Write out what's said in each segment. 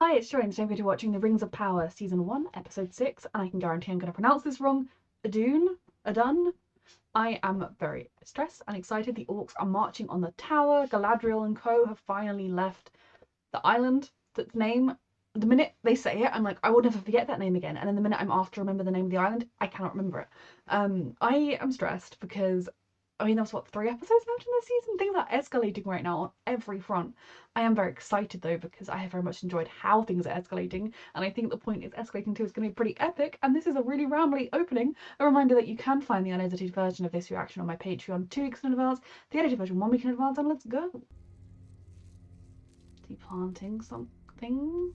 Hi, it's Joy, and today we're watching The Rings of Power, Season 1, Episode 6, and I can guarantee I'm going to pronounce this wrong. Udûn? I am very stressed and excited. The orcs are marching on the tower. Galadriel and co have finally left the island. The name, the minute they say it, I'm like, I will never forget that name again. And then the minute I'm asked to remember the name of the island, I cannot remember it. I am stressed because there's what, 3 episodes left in this season? Things are escalating right now on every front. I am very excited though because I have very much enjoyed how things are escalating, and I think the point it's escalating to is going to be pretty epic, and this is a really rambly opening. A reminder that you can find the unedited version of this reaction on my Patreon 2 weeks in advance, the edited version 1 week in advance, and let's go! Is he planting something?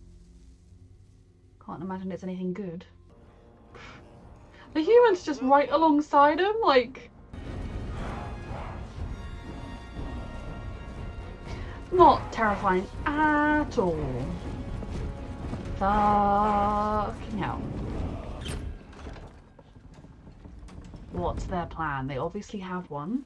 Can't imagine it's anything good. The human's just right alongside him, like... Not terrifying at all. Fucking hell. What's their plan? They obviously have one.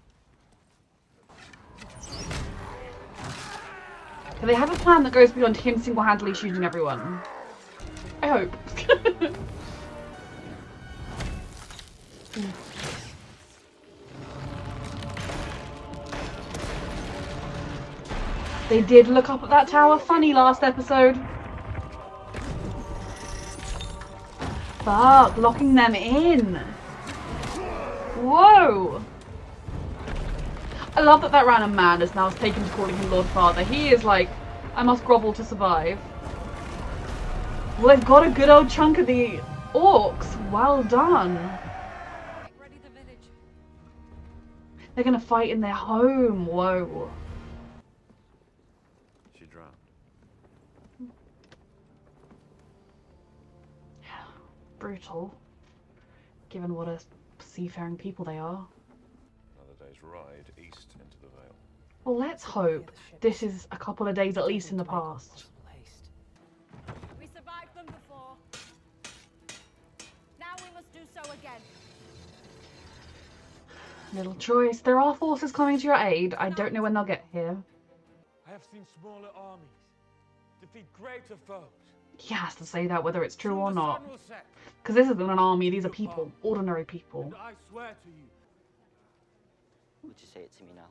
Do they have a plan that goes beyond him single-handedly shooting everyone? I hope. They did look up at that tower. Funny last episode. Fuck, locking them in. Whoa. I love that random man has now taken to calling him Lord Father. He is like, I must grovel to survive. Well, they've got a good old chunk of the orcs. Well done. They're gonna fight in their home. Whoa. Brutal, given what a seafaring people they are. Another day's ride east into the Vale. Well, let's hope this is a couple of days at least in the past. We survived them before. Now we must do so again. Little choice. There are forces coming to your aid. I don't know when they'll get here. I have seen smaller armies defeat greater foes. He has to say that whether it's true or not. Because this isn't an army, these are people. Ordinary people. And I swear to you. Would you say it to me now?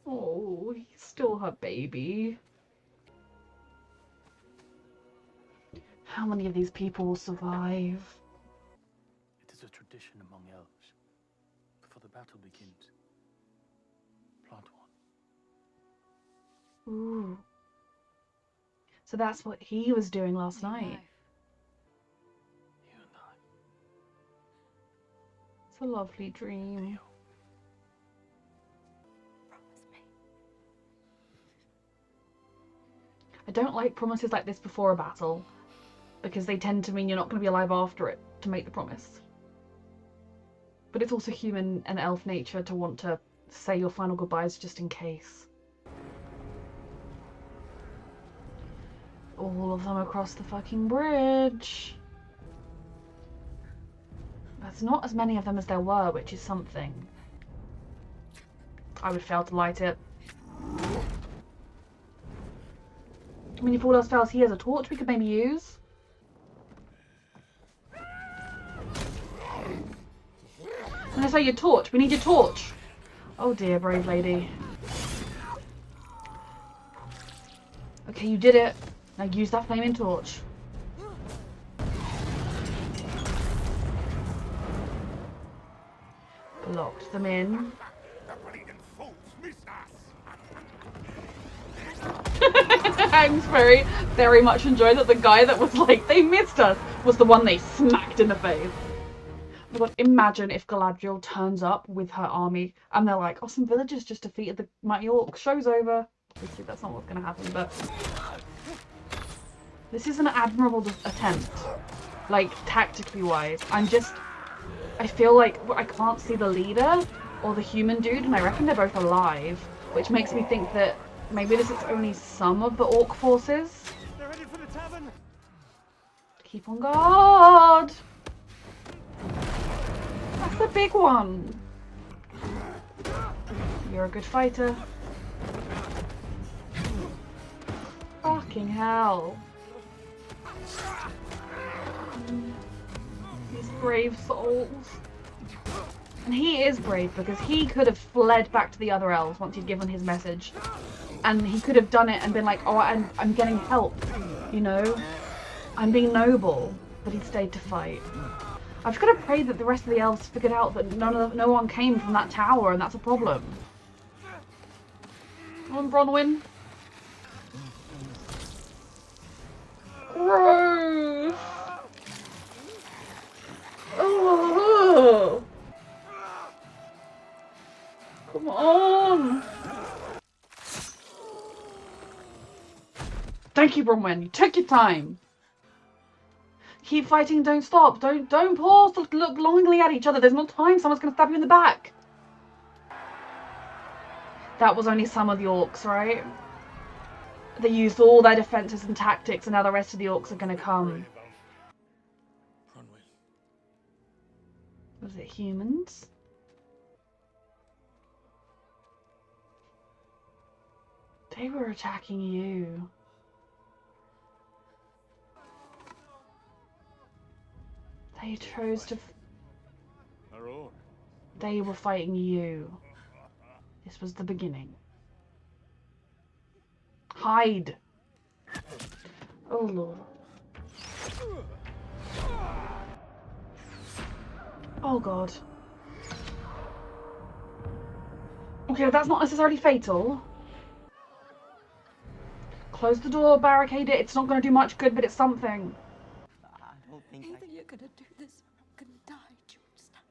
Oh, he's still her baby. How many of these people will survive? It is a tradition among elves. Before the battle begins, plant one. Ooh. So that's what he was doing last night. You and I. It's a lovely dream. Promise me. I don't like promises like this before a battle, because they tend to mean you're not going to be alive after it to make the promise. But it's also human and elf nature to want to say your final goodbyes just in case. All of them across the fucking bridge. There's not as many of them as there were, which is something. I would fail to light it. I mean, if all else fails, he has a torch we could maybe use. And I say your torch. We need your torch. Oh dear, brave lady. Okay, you did it. Now use that flaming torch. Locked them in. I'm very much enjoying that the guy that was like, they missed us, was the one they smacked in the face. Oh my god, imagine if Galadriel turns up with her army and they're like, oh, some villagers just defeated the mighty orcs, show's over. Obviously that's not what's gonna happen, but this is an admirable attempt, like tactically wise. I feel like I can't see the leader or the human dude, and I reckon they're both alive, which makes me think that maybe this is only some of the orc forces. They're headed for the tavern. Keep on guard! That's the big one! You're a good fighter. Fucking hell. Brave souls. And he is brave because he could have fled back to the other elves once he'd given his message. And he could have done it and been like, oh, I'm getting help, you know? I'm being noble. But he stayed to fight. I've just got to pray that the rest of the elves figured out that no one came from that tower, and that's a problem. Come on, Bronwyn. Gross. Oh. Come on. Thank you, Bronwyn. You took your time. Keep fighting, don't stop. Don't pause to look longingly at each other. There's no time. Someone's going to stab you in the back. That was only some of the orcs, right? They used all their defenses and tactics, and now the rest of the orcs are going to come. Was it humans? They were attacking you. They chose to... They were fighting you. This was the beginning. Hide! Oh lord. Oh god. Okay, that's not necessarily fatal. Close the door, barricade it. It's not going to do much good, but it's something. I don't think Either you're gonna do this or I'm gonna die. Do you understand?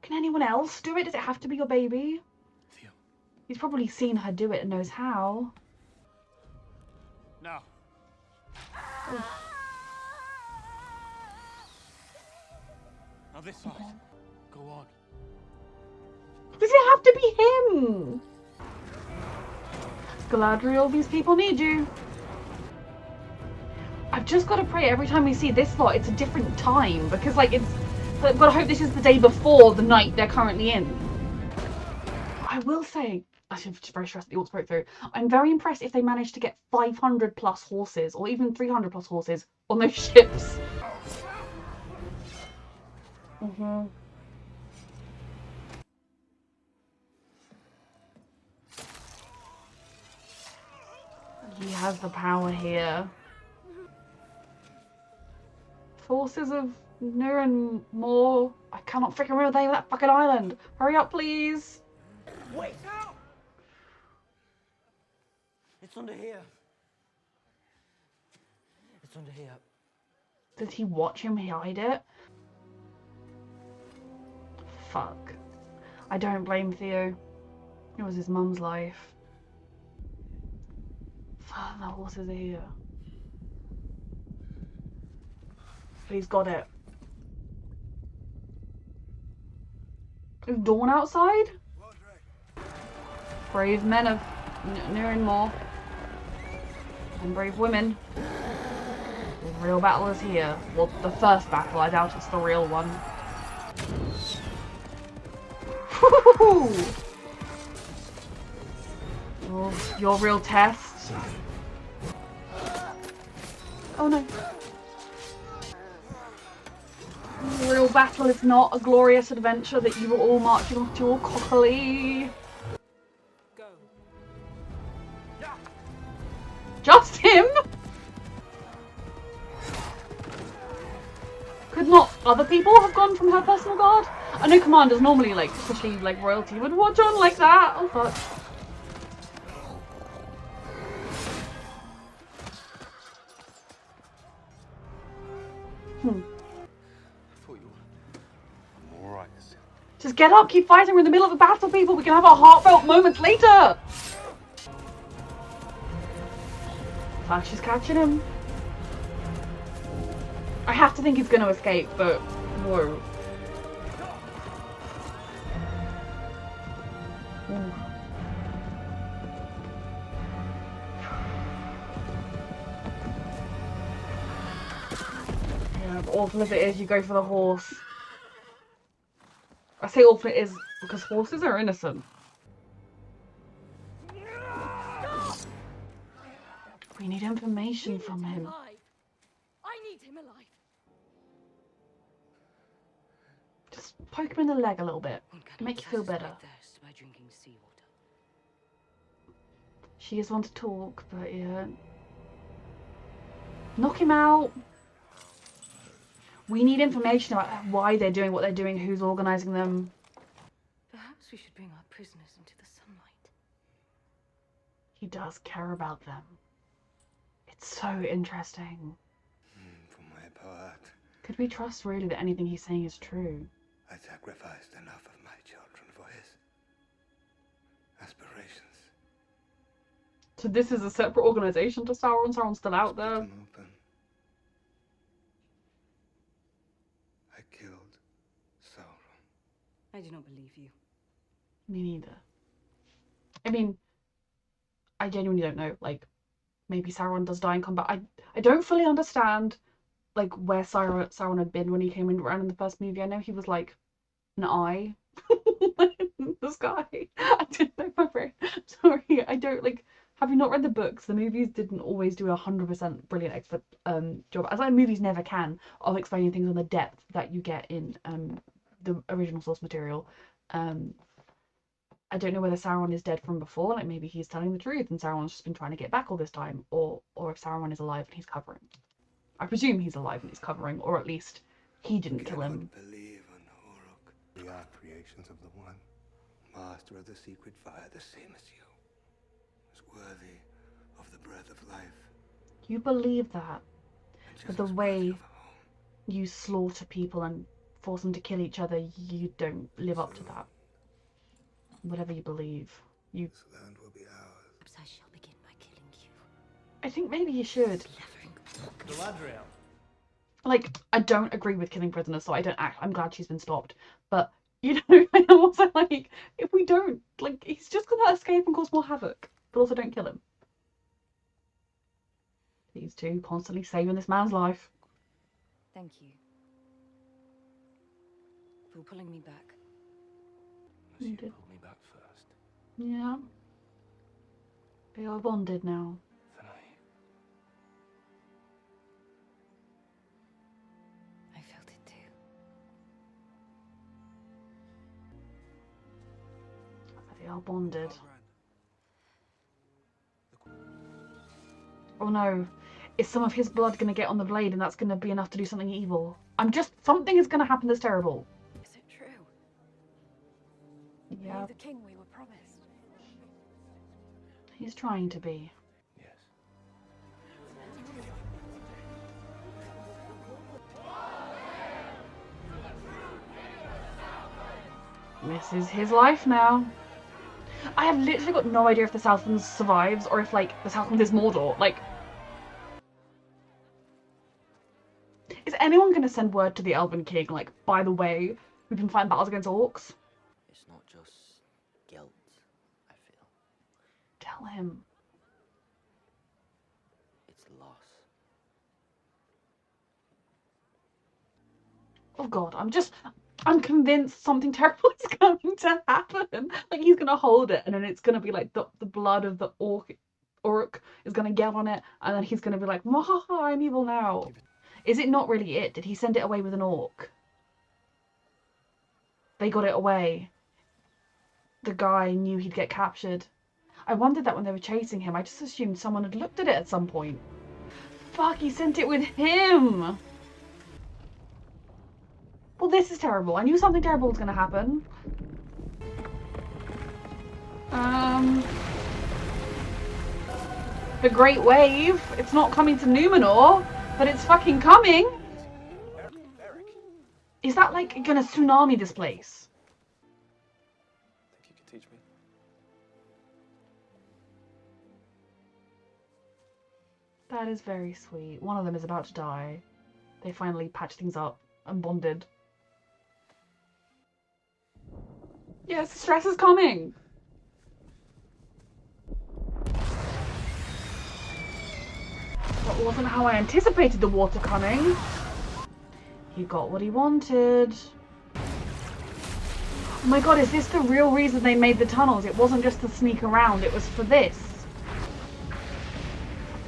Can anyone else do it? Does it have to be your baby? Theo. He's probably seen her do it and knows how. Now. Now this side. Go on. Does it have to be him? Galadriel, these people need you. I've just got to pray every time we see this lot, it's a different time. Because, like, I've got to hope this is the day before the night they're currently in. I will say, I'm very stressed the orcs broke through. I'm very impressed if they managed to get 500 plus horses, or even 300 plus horses, on those ships. He has the power here. Forces of Nuren more. I cannot freaking remember the name of that fucking island. Hurry up, please. Wait! It's under here. It's under here. Did he watch him hide it? Fuck. I don't blame Theo. It was his mum's life. Fuck, the horses are here. But he's got it. Is Dawn outside? Brave men of Nuren more. And brave women. The real battle is here. Well, the first battle. I doubt it's the real one. Oh, your real test. Oh no. The real battle is not a glorious adventure that you were all marching off to all cockily. Go. Just him? Could not other people have gone from her personal guard? I know commanders normally, like, especially like royalty, would watch on like that. Oh fuck. I'm alright. Just get up, keep fighting. We're in the middle of a battle, people. We can have our heartfelt moments later. Fuck, she's catching him. I have to think he's going to escape, but whoa. Ooh. Yeah, but awful as it is, you go for the horse. I say awful it is because horses are innocent. We need information from him. Alive. I need him alive. Just poke him in the leg a little bit. One cannot Make you feel satisfy better. thirst by drinking seawater. She is one to talk, but yeah. Knock him out. We need information about why they're doing what they're doing, who's organising them. Perhaps we should bring our prisoners into the sunlight. He does care about them. It's so interesting. For my part, Could we trust really that anything he's saying is true? I sacrificed enough of my children for his aspirations. So this is a separate organisation to Sauron? Sauron's still out Split there? them open. I killed Sauron. I do not believe you. Me neither. I mean, I genuinely don't know. Like, maybe Sauron does die in combat. I don't fully understand, like, where Sauron had been when he came around in the first movie. I know he was, like, an eye in the sky. I don't know my brain. Sorry, I don't, like... Have you not read the books? The movies didn't always do 100% brilliant job, as like movies never can, of explaining things on the depth that you get in the original source material. I don't know whether Sauron is dead from before, like maybe he's telling the truth and Sauron's just been trying to get back all this time, or if Sauron is alive and he's covering. I presume he's alive and he's covering, or at least he didn't kill him. Cannot believe on Uruk. We are creations of the One, master of the secret fire, the same as you. Is worthy of the breath of life. You believe that, And but just the as way worthy of a home. you slaughter people and force them to kill each other, you don't live up to that. Whatever you believe, you... This land will be ours. Perhaps I shall begin by killing you. I think maybe you should. Galadriel. Like, I don't agree with killing prisoners, so I'm glad she's been stopped. But, you know, I'm also like, if we don't, like, he's just gonna escape and cause more havoc. But also don't kill him. These two constantly saving this man's life. Thank you. For pulling me back. Unless you did. pull me back first, Yeah. They are bonded now. then I felt it too. They are bonded. Oh no. Is some of his blood gonna get on the blade and that's gonna be enough to do something evil? Something is gonna happen that's terrible. Is it true? Yeah, Are you the king we were promised? he's trying to be. yes. This is his life now. I have literally got no idea if the Southland survives or if, like, the Southland is Mordor. Like, is anyone going to send word to the Elven King, like, by the way, we've been fighting battles against orcs? It's not just guilt, I feel. Tell him. It's loss. Oh god, I'm convinced something terrible is going to happen. Like, he's going to hold it and then it's going to be like the blood of the orc is going to get on it and then he's going to be like, "Mwahaha, I'm evil now." Is it not really it? Did he send it away with an orc? They got it away. The guy knew he'd get captured. I wondered that when they were chasing him. I just assumed someone had looked at it at some point. Fuck, he sent it with him! Well, this is terrible. I knew something terrible was going to happen. The Great Wave. It's not coming to Numenor, but it's fucking coming. Is that, like, gonna tsunami this place? Think you could teach me? That is very sweet. One of them is about to die. They finally patched things up and bonded. Yes, stress is coming. That wasn't how I anticipated the water coming. He got what he wanted. Oh my god, is this the real reason they made the tunnels? It wasn't just to sneak around, it was for this.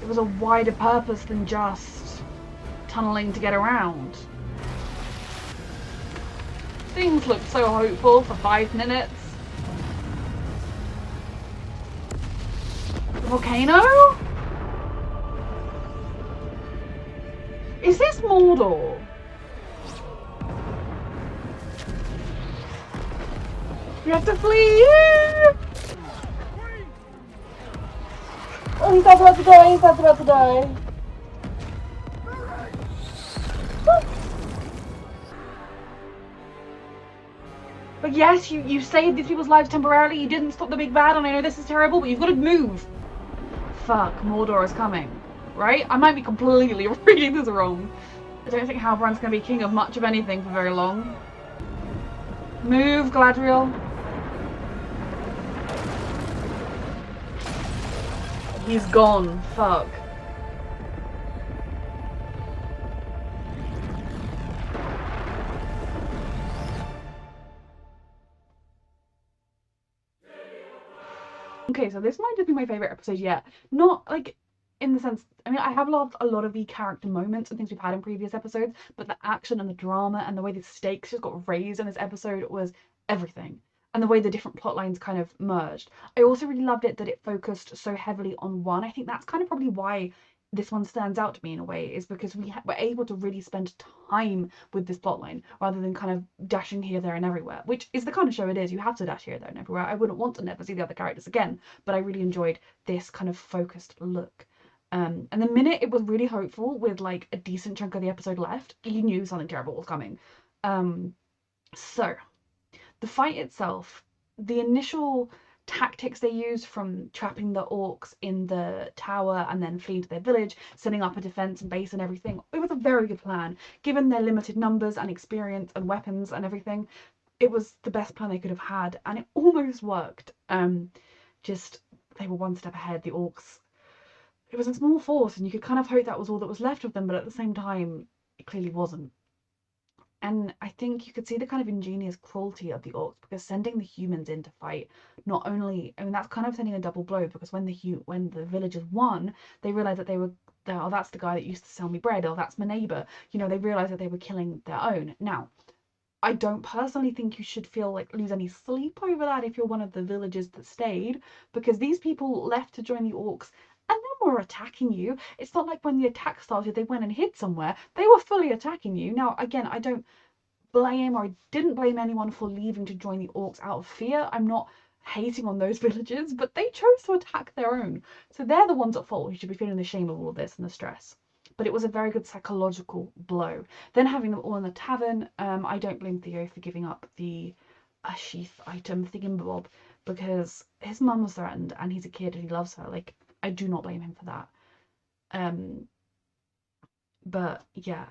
It was a wider purpose than just tunneling to get around. Things looked so hopeful for 5 minutes. The volcano? Is this Mordor? We have to flee! Oh, he's about to die, he's about to die. But yes, you saved these people's lives temporarily, you didn't stop the big bad, and I know this is terrible, but you've got to move. Fuck, Mordor is coming. Right? I might be completely reading this wrong. I don't think Halbrand's going to be king of much of anything for very long. Move, Galadriel. He's gone. Fuck. Okay, so this might just be my favourite episode yet. Not like in the sense, I mean, I have loved a lot of the character moments and things we've had in previous episodes, but the action and the drama and the way the stakes just got raised in this episode was everything. And the way the different plot lines kind of merged. I also really loved it that it focused so heavily on one. I think that's kind of probably why this one stands out to me in a way, is because we're able to really spend time with this plotline rather than kind of dashing here, there, and everywhere, which is the kind of show it is. You have to dash here, there, and everywhere. I wouldn't want to never see the other characters again, but I really enjoyed this kind of focused look. And the minute it was really hopeful with like a decent chunk of the episode left, you knew something terrible was coming. So the fight itself, the initial tactics they used, from trapping the orcs in the tower and then fleeing to their village, setting up a defense and base and everything, it was a very good plan. Given their limited numbers and experience and weapons and everything, it was the best plan they could have had, and it almost worked. Just they were one step ahead. The orcs, it was a small force and you could kind of hope that was all that was left of them, but at the same time it clearly wasn't. And I think you could see the kind of ingenious cruelty of the orcs, because sending the humans in to fight, not only, I mean, that's kind of sending a double blow, because when the villagers won, they realized that they were, oh, that's the guy that used to sell me bread, or that's my neighbor. You know, they realized that they were killing their own. Now, I don't personally think you should feel like lose any sleep over that if you're one of the villagers that stayed, because these people left to join the orcs and then were attacking you. It's not like when the attack started they went and hid somewhere. They were fully attacking you. Now, again, I don't blame, or I didn't blame anyone for leaving to join the orcs out of fear. I'm not hating on those villagers, but they chose to attack their own. So they're the ones at fault who should be feeling the shame of all of this and the stress. But it was a very good psychological blow. Then having them all in the tavern, I don't blame Theo for giving up the sheath item thingamabob, because his mum was threatened and he's a kid and he loves her. Like, I do not blame him for that. But yeah,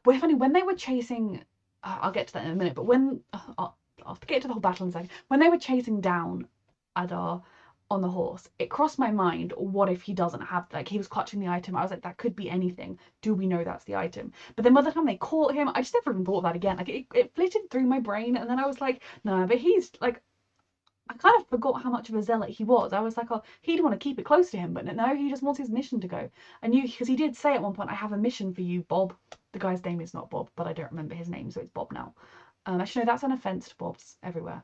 well, funny, when they were chasing, I'll get to that in a minute, but when I'll get to the whole battle in a second. When they were chasing down Adar on the horse, it crossed my mind, what if he doesn't have, like, he was clutching the item. I was like, that could be anything. Do we know that's the item? But then by the time they caught him, I just never even thought of that again. Like, it flitted through my brain, and then I was like, no, but he's like, I kind of forgot how much of a zealot he was. I was like, oh, he'd want to keep it close to him, but no, he just wants his mission to go. I knew, because he did say at one point, I have a mission for you, Bob. The guy's name is not Bob, but I don't remember his name, so it's Bob now. Actually, no, that's an offence to Bobs everywhere.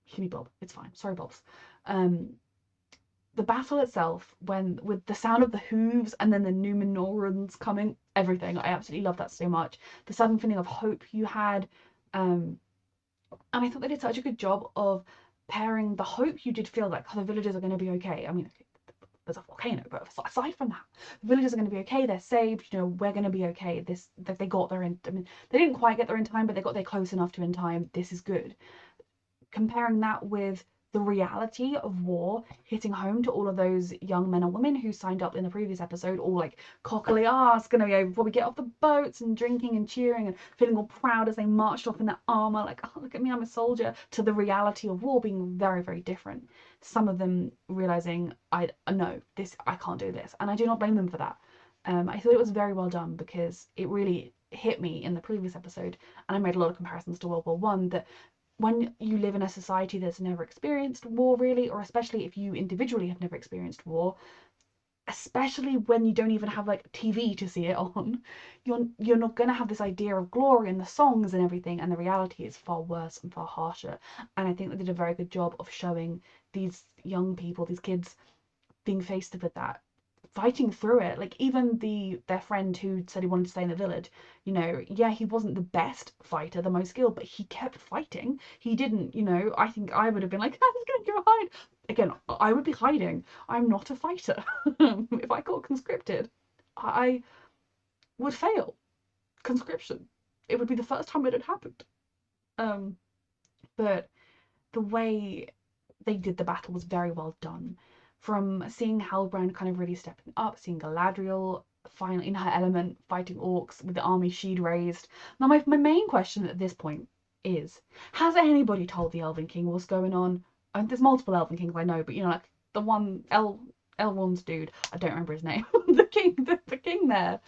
He can be Bob, it's fine. Sorry, Bobs. The battle itself, with the sound of the hooves and then the Numenorans coming, everything, I absolutely love that so much. The sudden feeling of hope you had, and I thought they did such a good job of pairing the hope you did feel like, oh, the villagers are going to be okay. I mean, there's a volcano, but aside from that, the villagers are going to be okay. They're saved. You know, we're going to be okay. They got there in. I mean, they didn't quite get there in time, but they got there close enough to in time. This is good. Comparing that with the reality of war hitting home to all of those young men and women who signed up in the previous episode, all like cockily, it's gonna be over before we get off the boats, and drinking and cheering and feeling all proud as they marched off in their armor, like, oh, look at me, I'm a soldier, to the reality of war being very, very different. Some of them realizing, I can't do this, and I do not blame them for that. I thought it was very well done, because it really hit me in the previous episode, and I made a lot of comparisons to World War One, that when you live in a society that's never experienced war, really, or especially if you individually have never experienced war, especially when you don't even have like TV to see it on, you're not gonna have this idea of glory and the songs and everything, and the reality is far worse and far harsher. And I think they did a very good job of showing these young people, these kids, being faced with that, fighting through it. Like even their friend who said he wanted to stay in the village, you know, yeah, he wasn't the best fighter, the most skilled, but he kept fighting. He didn't, you know, I think I would have been like, I'm just gonna go hide. Again, I would be hiding. I'm not a fighter. If I got conscripted, I would fail conscription. It would be the first time it had happened. But the way they did the battle was very well done. From seeing Halbrand kind of really stepping up, seeing Galadriel finally in her element, fighting orcs with the army she'd raised. Now my main question at this point is, has anybody told the Elven King what's going on? And there's multiple Elven Kings I know, but you know, like the one Elrond's dude, I don't remember his name, the king there.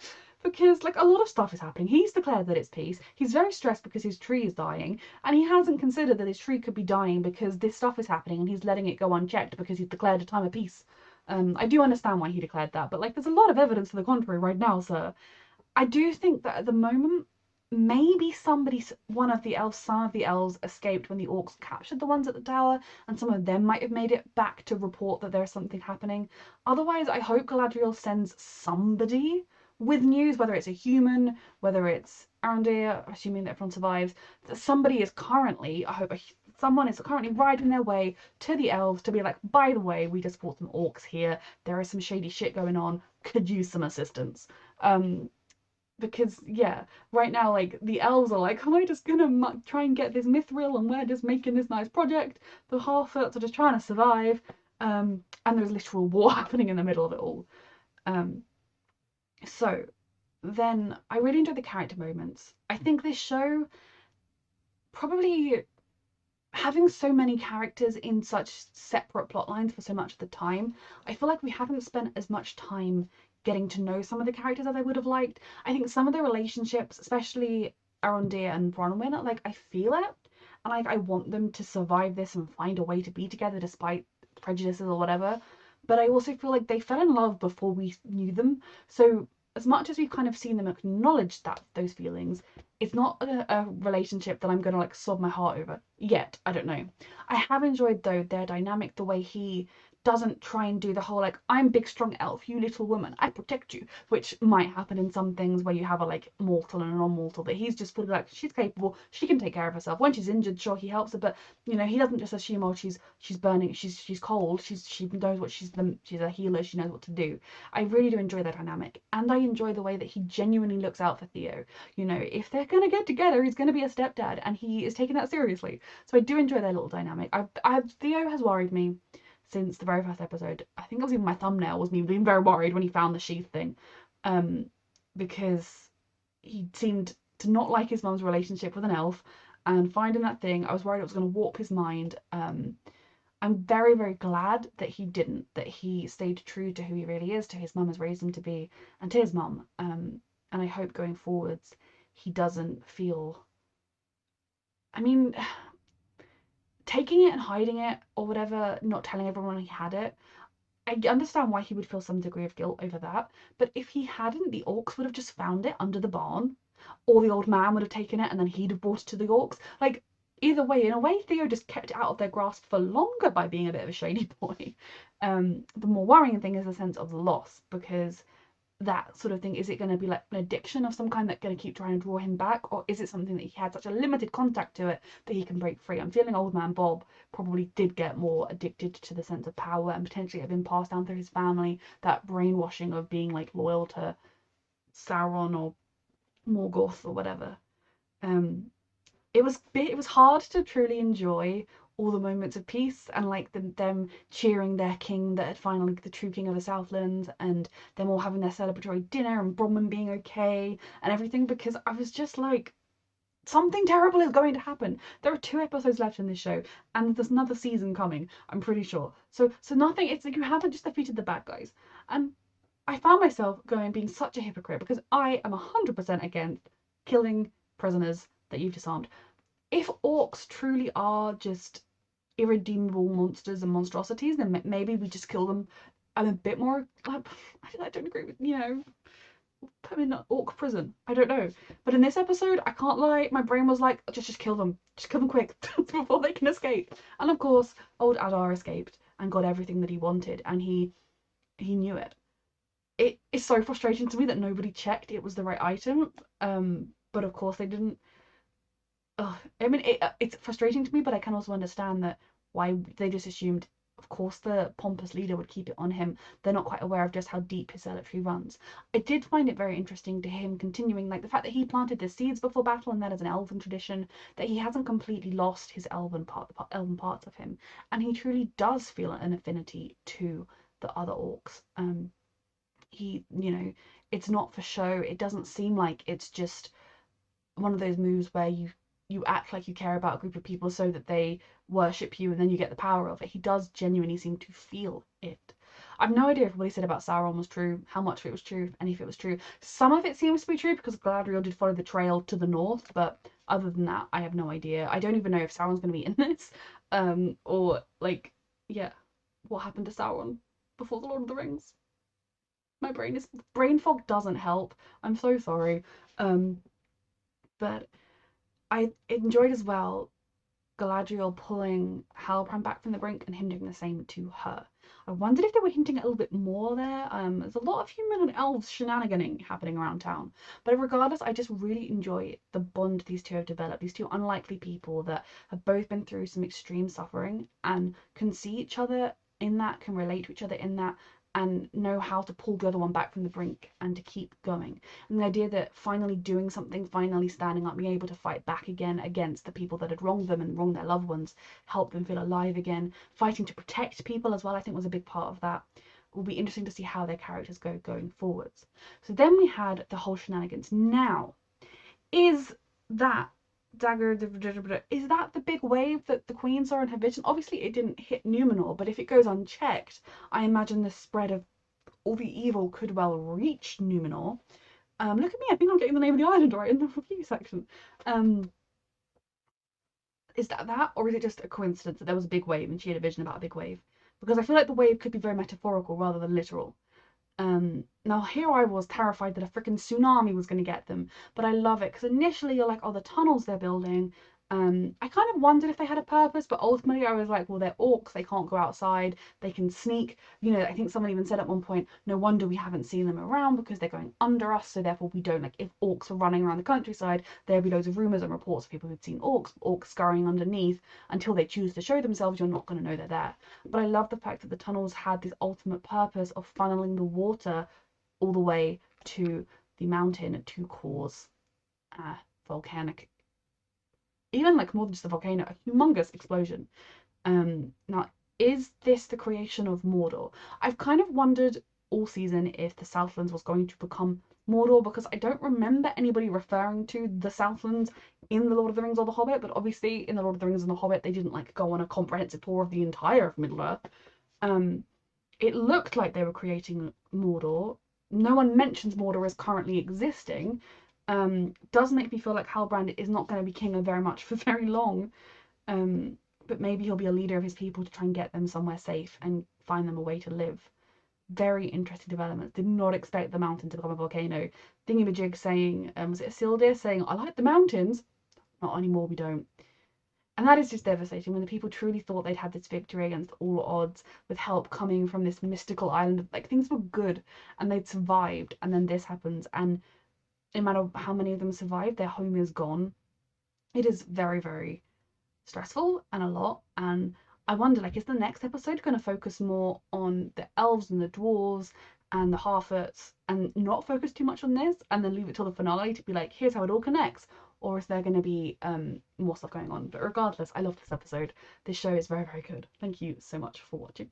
Because like a lot of stuff is happening. He's declared that it's peace. He's very stressed because his tree is dying, and he hasn't considered that his tree could be dying because this stuff is happening, and he's letting it go unchecked because he's declared a time of peace. I do understand why he declared that, but like there's a lot of evidence to the contrary right now, sir. I do think that at the moment, maybe some of the elves escaped when the orcs captured the ones at the tower, and some of them might have made it back to report that there's something happening. Otherwise, I hope Galadriel sends somebody with news, whether it's a human, whether it's Arondir, assuming that everyone survives, that somebody is currently, I hope someone is currently riding their way to the elves to be like, by the way, we just fought some orcs here, there is some shady shit going on, could use some assistance. Because yeah, right now like the elves are like, am I just gonna try and get this mithril and we're just making this nice project? The Harfoots are just trying to survive, and there's literal war happening in the middle of it all. So then I really enjoyed the character moments. I think this show, probably having so many characters in such separate plot lines for so much of the time, I feel like we haven't spent as much time getting to know some of the characters as I would have liked. I think some of the relationships, especially Arondir and Bronwyn, like I feel it, and like I want them to survive this and find a way to be together despite prejudices or whatever. But I also feel like they fell in love before we knew them. So as much as we've kind of seen them acknowledge those feelings, it's not a relationship that I'm gonna like sob my heart over yet. I don't know. I have enjoyed though their dynamic, the way he doesn't try and do the whole like, I'm big strong elf, you little woman, I protect you, which might happen in some things where you have a like mortal and a non-mortal, but he's just fully like, she's capable, she can take care of herself. When she's injured, sure, he helps her, but you know, he doesn't just assume, oh, she's burning, she's cold, she knows what she's a healer, she knows what to do. I really do enjoy that dynamic, and I enjoy the way that he genuinely looks out for Theo. You know, if they're gonna get together, he's gonna be a stepdad, and he is taking that seriously. So I do enjoy their little dynamic. Theo has worried me since the very first episode. I think it was even my thumbnail, was me being very worried when he found the sheath thing, because he seemed to not like his mum's relationship with an elf, and finding that thing, I was worried it was going to warp his mind. I'm very, very glad that he didn't, that he stayed true to who he really is, to his mum has raised him to be, and to his mum. And I hope going forwards he doesn't feel, I mean, taking it and hiding it or whatever, not telling everyone he had it, I understand why he would feel some degree of guilt over that. But if he hadn't, the orcs would have just found it under the barn, or the old man would have taken it and then he'd have brought it to the orcs. Like, either way, in a way, Theo just kept it out of their grasp for longer by being a bit of a shady boy. The more worrying thing is the sense of loss, because that sort of thing, is it going to be like an addiction of some kind that's going to keep trying to draw him back, or is it something that he had such a limited contact to it that he can break free? I'm feeling old man Bob probably did get more addicted to the sense of power, and potentially have been passed down through his family, that brainwashing of being like loyal to Sauron or Morgoth or whatever. It was hard to truly enjoy all the moments of peace, and like them cheering their king that had finally, the true king of the Southlands, and them all having their celebratory dinner, and Bronwyn being okay and everything, because I was just like, something terrible is going to happen. There are 2 episodes left in this show, and there's another season coming, I'm pretty sure. So nothing, it's like you haven't just defeated the bad guys. And I found myself being such a hypocrite, because I am 100% against killing prisoners that you've disarmed. If orcs truly are just irredeemable monsters and monstrosities, then maybe we just kill them I'm a bit more like, I don't agree with, you know, put them in an orc prison. I don't know. But in this episode, I can't lie, my brain was like, just kill them. Just kill them quick before they can escape. And of course, old Adar escaped and got everything that he wanted, and he knew it. It is so frustrating to me that nobody checked it was the right item. But of course they didn't. Ugh. I mean, it's frustrating to me, but I can also understand that why they just assumed, of course, the pompous leader would keep it on him. They're not quite aware of just how deep his zealotry runs. I did find it very interesting to him continuing, like the fact that he planted the seeds before battle, and that is an elven tradition, that he hasn't completely lost his elven parts of him, and he truly does feel an affinity to the other orcs. He, you know, it's not for show. It doesn't seem like it's just one of those moves where you act like you care about a group of people so that they worship you and then you get the power of it. He does genuinely seem to feel it. I've no idea if what he said about Sauron was true, how much of it was true, and if it was true. Some of it seems to be true because Galadriel did follow the trail to the north, but other than that, I have no idea. I don't even know if Sauron's going to be in this, or like, yeah, what happened to Sauron before the Lord of the Rings. My brain fog doesn't help. I'm so sorry. But I enjoyed as well Galadriel pulling Halbrand back from the brink and him doing the same to her. I wondered if they were hinting a little bit more there. There's a lot of human and elves shenaniganing happening around town. But regardless, I just really enjoy the bond these two have developed. These two unlikely people that have both been through some extreme suffering and can see each other in that, can relate to each other in that, and know how to pull the other one back from the brink and to keep going. And the idea that finally doing something, finally standing up, being able to fight back again against the people that had wronged them and wronged their loved ones, help them feel alive again, fighting to protect people as well, I think was a big part of that. It will be interesting to see how their characters go going forwards. So then we had the whole shenanigans. Now, is that dagger, is that the big wave that the Queen saw in her vision? Obviously it didn't hit Numenor, but if it goes unchecked, I imagine the spread of all the evil could well reach Numenor. Look at me, I think I'm getting the name of the island right in the review section. Is that, or is it just a coincidence that there was a big wave and she had a vision about a big wave? Because I feel like the wave could be very metaphorical rather than literal. Now here I was terrified that a freaking tsunami was going to get them, but I love it because initially you're like, oh, the tunnels they're building. I kind of wondered if they had a purpose, but ultimately I was like, well, they're orcs, they can't go outside, they can sneak. You know, I think someone even said at one point, no wonder we haven't seen them around because they're going under us, so therefore we don't, like, if orcs were running around the countryside, there'd be loads of rumours and reports of people who'd seen orcs scurrying underneath. Until they choose to show themselves, you're not going to know they're there. But I love the fact that the tunnels had this ultimate purpose of funneling the water all the way to the mountain to cause volcanic, even like more than just a volcano, a humongous explosion. Now, is this the creation of Mordor? I've kind of wondered all season if the Southlands was going to become Mordor, because I don't remember anybody referring to the Southlands in The Lord of the Rings or The Hobbit, but obviously in The Lord of the Rings and The Hobbit they didn't like go on a comprehensive tour of the entire of Middle-earth. It looked like they were creating Mordor. No one mentions Mordor as currently existing. Does make me feel like Halbrand is not going to be king of very much for very long. But maybe he'll be a leader of his people to try and get them somewhere safe and find them a way to live. Very interesting developments. Did not expect the mountain to become a volcano. Thingamajig saying, was it Isildur saying, I like the mountains? Not anymore, we don't. And that is just devastating when the people truly thought they'd had this victory against all odds, with help coming from this mystical island. Like, things were good and they'd survived, and then this happens, and no matter how many of them survive, their home is gone. It is very, very stressful and a lot. And I wonder, like, is the next episode going to focus more on the elves and the dwarves and the half-orcs and not focus too much on this, and then leave it till the finale to be like, here's how it all connects? Or is there going to be more stuff going on? But regardless, I love this episode. This show is very, very good. Thank you so much for watching.